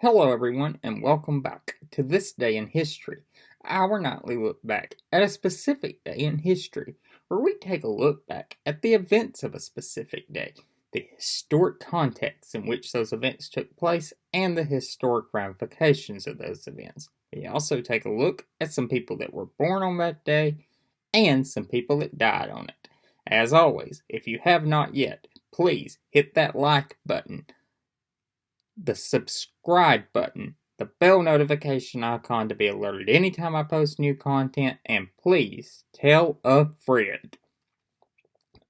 Hello, everyone, and welcome back to This Day in History, our nightly look back at a specific day in history, where we take a look back at the events of a specific day, the historic context in which those events took place, and the historic ramifications of those events. We also take a look at some people that were born on that day and some people that died on it. As always, if you have not yet, please hit that like button, the subscribe button, the bell notification icon to be alerted anytime I post new content, and please tell a friend.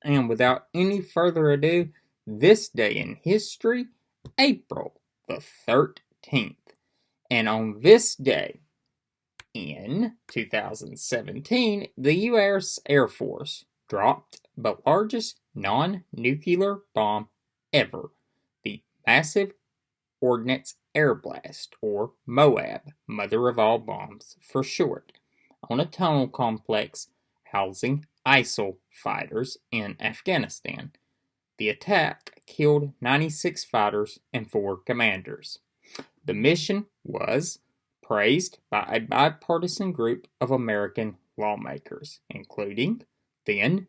And without any further ado, this day in history, April the 13th. And on this day, in 2017, the U.S. Air Force dropped the largest non-nuclear bomb ever, the Massive Ordnance Air Blast, or MOAB, Mother of All Bombs for short, on a tunnel complex housing ISIL fighters in Afghanistan. The attack killed 96 fighters and 4 commanders. The mission was praised by a bipartisan group of American lawmakers, including then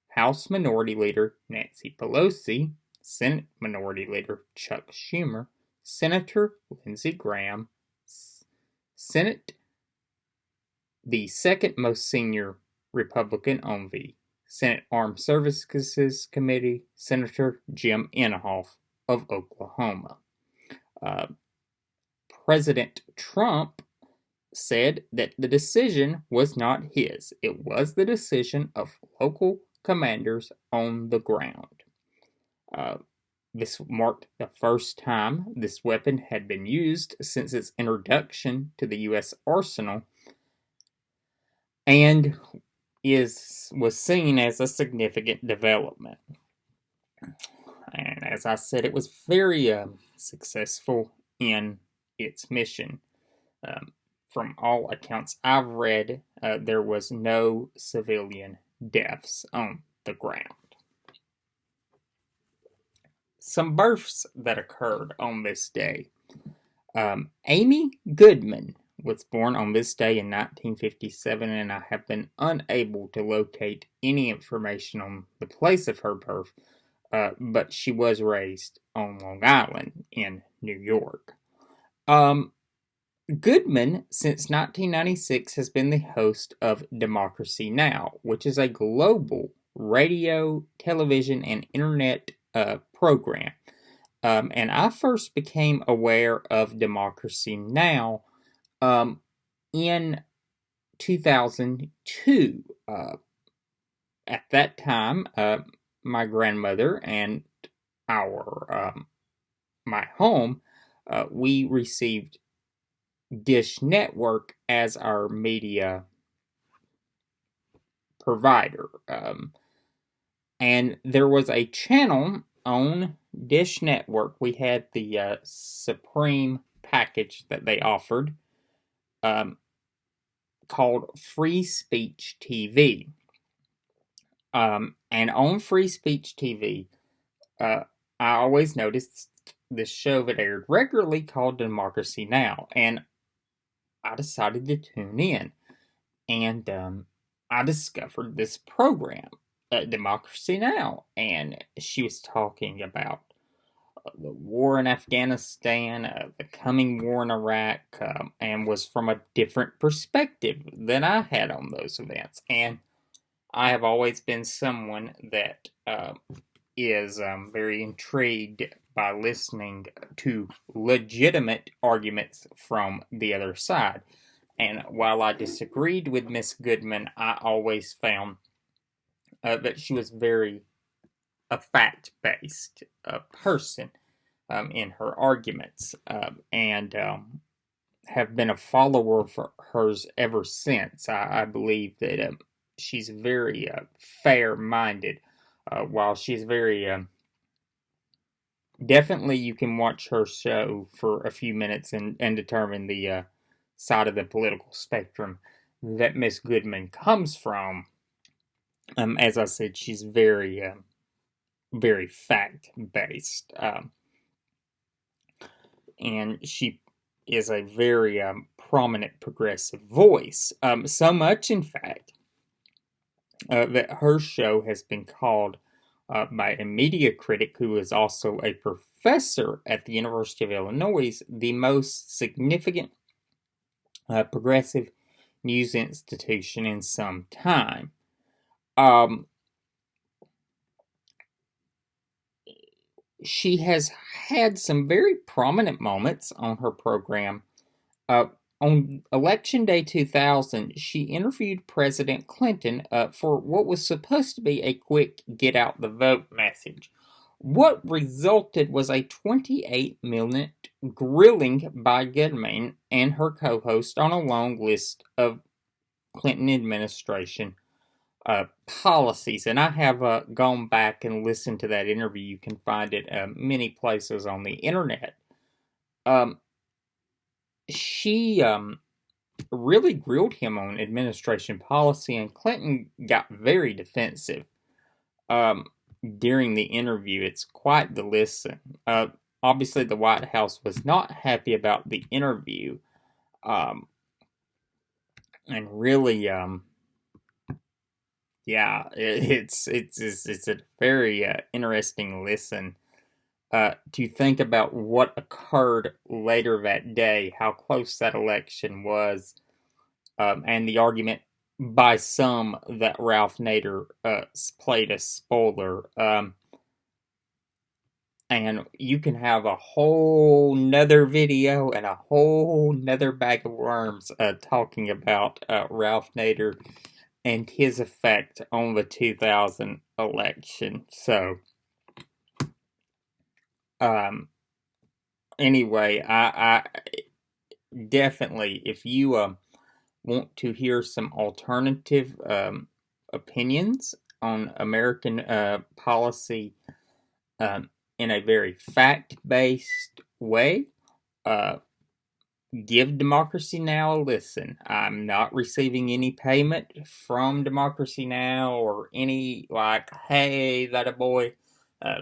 House Minority Leader Nancy Pelosi, Senate Minority Leader Chuck Schumer, Senator Lindsey Graham, the second most senior Republican on the Senate Armed Services Committee, Senator Jim Inhofe of Oklahoma. President Trump said that the decision was not his. It was the decision of local commanders on the ground. This marked the first time this weapon had been used since its introduction to the U.S. arsenal, and was seen as a significant development. And as I said, it was very successful in its mission. From all accounts I've read, there was no civilian deaths on the ground. Some births that occurred on this day. Amy Goodman was born on this day in 1957, and I have been unable to locate any information on the place of her birth, but she was raised on Long Island in New York. Goodman, since 1996, has been the host of Democracy Now!, which is a global radio, television, and internet program. And I first became aware of Democracy Now! In 2002. At that time, my grandmother and my home, we received Dish Network as our media provider. And there was a channel on Dish Network. We had the Supreme package that they offered, called Free Speech TV. And on Free Speech TV, I always noticed this show that aired regularly called Democracy Now! And I decided to tune in. And I discovered this program, Democracy Now! And she was talking about the war in Afghanistan, the coming war in Iraq, and was from a different perspective than I had on those events. And I have always been someone that is very intrigued by listening to legitimate arguments from the other side. And while I disagreed with Miss Goodman, I always found that she was very a fact-based person in her arguments, and have been a follower for hers ever since. I believe that she's very fair-minded, while she's very definitely you can watch her show for a few minutes and determine the side of the political spectrum that Miss Goodman comes from. As I said, she's very very fact-based. and she is a very prominent progressive voice. So much, in fact, that her show has been called by a media critic who is also a professor at the University of Illinois the most significant progressive news institution in some time. She has had some very prominent moments on her program. On Election Day 2000, she interviewed President Clinton for what was supposed to be a quick get out the vote message. What resulted was a 28-minute grilling by Goodman and her co host on a long list of Clinton administration policies. And I have gone back and listened to that interview. You can find it many places on the internet. She really grilled him on administration policy, and Clinton got very defensive during the interview. It's quite the listen. Obviously, the White House was not happy about the interview, and really, yeah, it's a very interesting listen. To think about what occurred later that day, how close that election was, and the argument by some that Ralph Nader played a spoiler. And you can have a whole nother video and a whole nother bag of worms talking about Ralph Nader and his effect on the 2000 election. So, anyway, I definitely, if you want to hear some alternative opinions on American policy in a very fact-based way, give Democracy Now! A listen. I'm not receiving any payment from Democracy Now! Or any, hey, that a boy.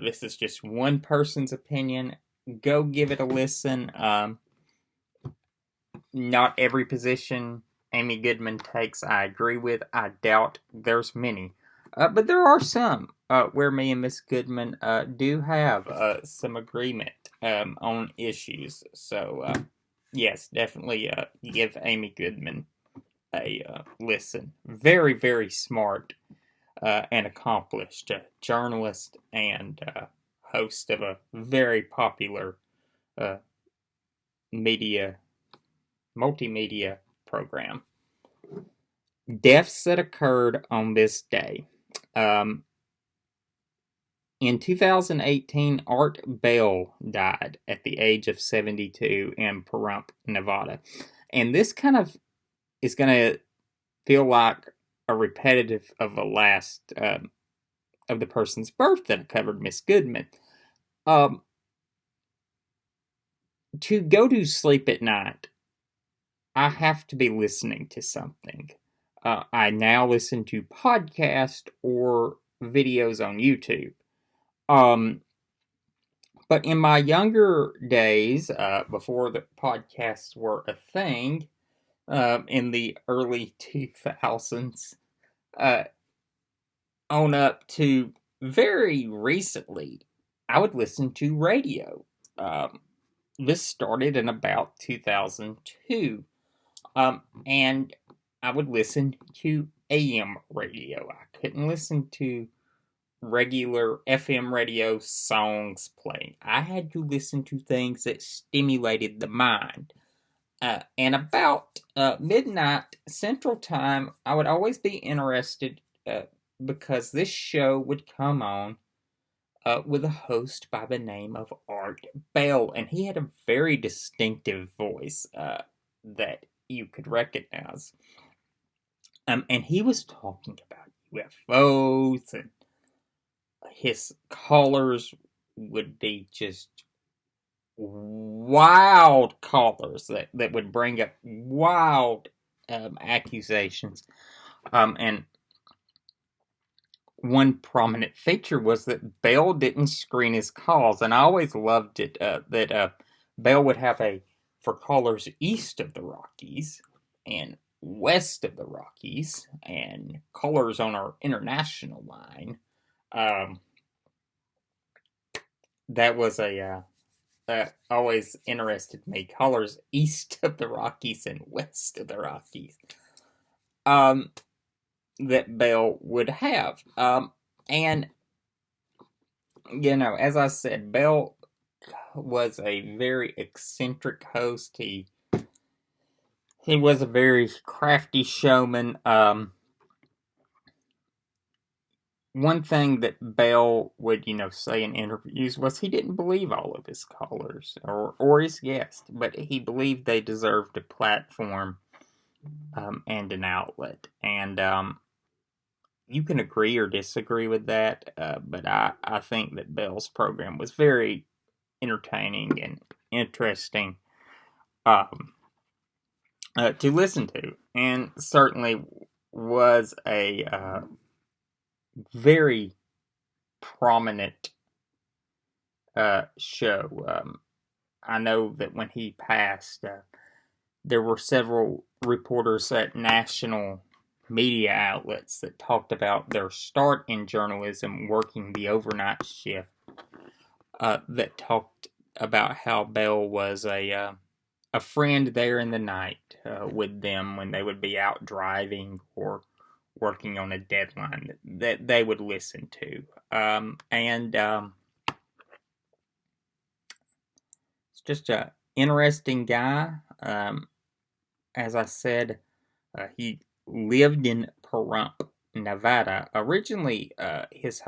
This is just one person's opinion. Go give it a listen. Not every position Amy Goodman takes I agree with. I doubt there's many. But there are some where me and Miss Goodman do have some agreement on issues. So, yes, definitely give Amy Goodman a listen. Very, very smart and accomplished journalist and host of a very popular multimedia program. Deaths that occurred on this day. In 2018, Art Bell died at the age of 72 in Pahrump, Nevada. And this kind of is going to feel like a repetitive of the last of the person's birth that I covered, Miss Goodman. To go to sleep at night, I have to be listening to something. I now listen to podcasts or videos on YouTube. But in my younger days, before the podcasts were a thing, in the early 2000s, on up to very recently, I would listen to radio. This started in about 2002. And I would listen to AM radio. I couldn't listen to regular FM radio songs playing. I had to listen to things that stimulated the mind. And about midnight Central Time, I would always be interested because this show would come on with a host by the name of Art Bell. And he had a very distinctive voice that you could recognize. And he was talking about UFOs, and his callers would be just wild callers that would bring up wild accusations. And one prominent feature was that Bell didn't screen his calls, and I always loved it that Bell would have for callers east of the Rockies and west of the Rockies and callers on our international line. That was always interested me. Callers east of the Rockies and west of the Rockies. That Bell would have. And, as I said, Bell was a very eccentric host. He was a very crafty showman. One thing that Bell would, say in interviews was he didn't believe all of his callers or his guests, but he believed they deserved a platform and an outlet. And you can agree or disagree with that, but I think that Bell's program was very entertaining and interesting to listen to, and certainly was a very prominent show. I know that when he passed, there were several reporters at national media outlets that talked about their start in journalism working the overnight shift, that talked about how Bell was a friend there in the night with them when they would be out driving or working on a deadline that they would listen to. It's just an interesting guy. As I said, he lived in Pahrump, Nevada. Originally, his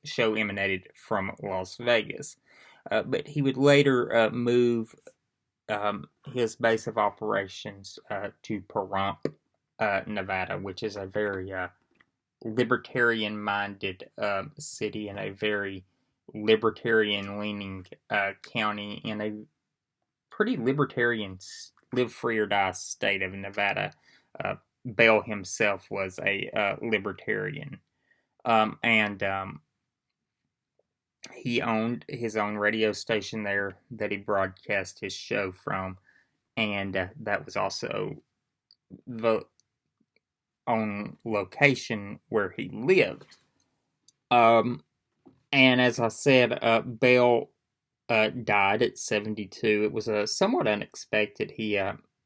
show emanated from Las Vegas, but he would later move his base of operations to Pahrump, Nevada, which is a very libertarian-minded city and a very libertarian-leaning county in a pretty libertarian live free or die state of Nevada. Bell himself was a libertarian, and he owned his own radio station there that he broadcast his show from, and that was also the on location where he lived. And as I said, Bell died at 72. It was somewhat unexpected. He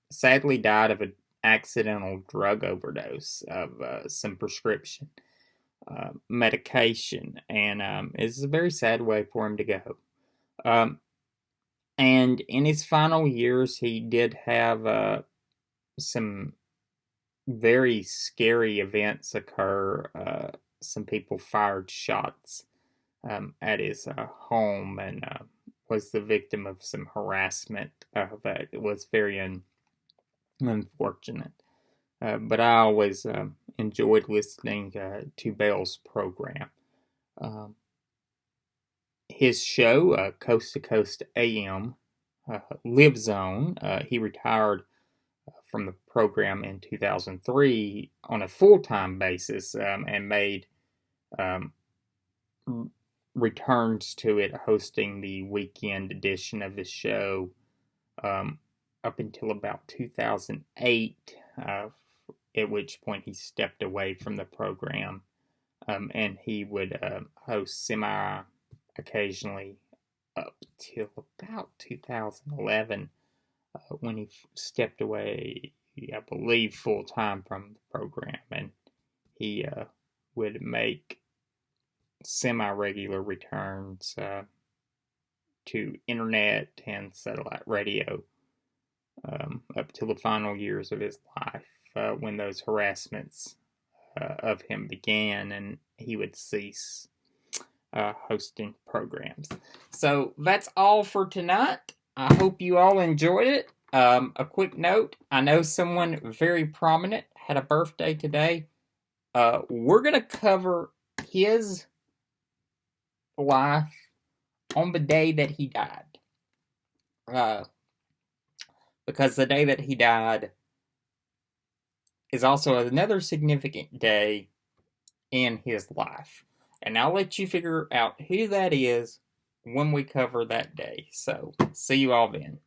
sadly died of an accidental drug overdose of some prescription medication, and it's a very sad way for him to go. And in his final years, he did have some very scary events occur. Some people fired shots at his home and was the victim of some harassment that was very unfortunate. But I always enjoyed listening to Bell's program. His show, Coast to Coast AM, lives on. He retired from the program in 2003 on a full-time basis and made returns to it, hosting the weekend edition of the show up until about 2008, at which point he stepped away from the program, and he would host semi-occasionally up till about 2011, when he stepped away, I believe, full-time from the program, and he would make semi-regular returns to internet and satellite radio up till the final years of his life, when those harassments of him began, and he would cease hosting programs. So that's all for tonight. I hope you all enjoyed it. A quick note, I know someone very prominent had a birthday today. We're going to cover his life on the day that he died. Because the day that he died is also another significant day in his life. And I'll let you figure out who that is when we cover that day. So, see you all then.